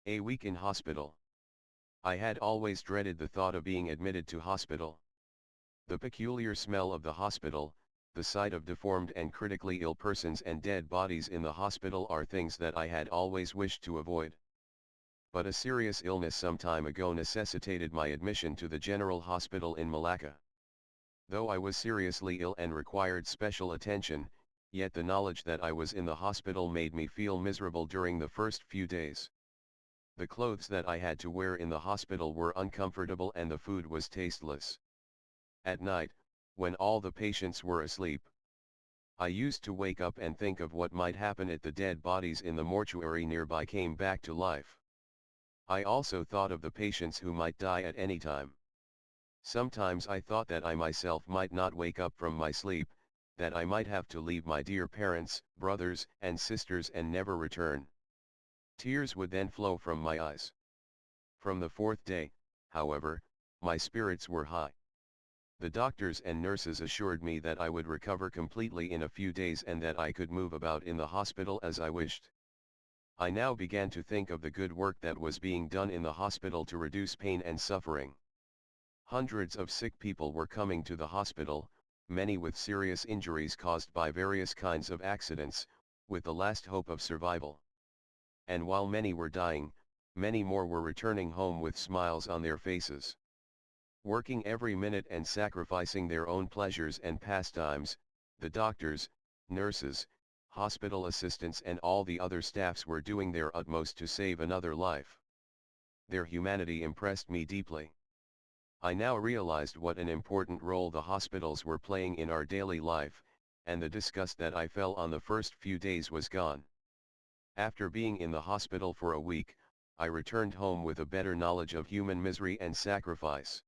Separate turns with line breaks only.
A week in hospital. I had always dreaded the thought of being admitted to hospital. The peculiar smell of the hospital, the sight of deformed and critically ill persons and dead bodies in the hospital are things that I had always wished to avoid. But a serious illness some time ago necessitated my admission to the General Hospital in Malacca. Though I was seriously ill and required special attention, yet the knowledge that I was in the hospital made me feel miserable during the first few days. The clothes that I had to wear in the hospital were uncomfortable and the food was tasteless. At night, when all the patients were asleep, I used to wake up and think of what might happen if the dead bodies in the mortuary nearby came back to life. I also thought of the patients who might die at any time. Sometimes I thought that I myself might not wake up from my sleep, that I might have to leave my dear parents, brothers, and sisters and never return. Tears would then flow from my eyes. From the fourth day, however, my spirits were high. The doctors and nurses assured me that I would recover completely in a few days and that I could move about in the hospital as I wished. I now began to think of the good work that was being done in the hospital to reduce pain and suffering. Hundreds of sick people were coming to the hospital, many with serious injuries caused by various kinds of accidents, with the last hope of survival. And while many were dying, many more were returning home with smiles on their faces. Working every minute and sacrificing their own pleasures and pastimes, the doctors, nurses, hospital assistants and all the other staffs were doing their utmost to save another life. Their humanity impressed me deeply. I now realized what an important role the hospitals were playing in our daily life, and the disgust that I felt on the first few days was gone. After being in the hospital for a week, I returned home with a better knowledge of human misery and sacrifice.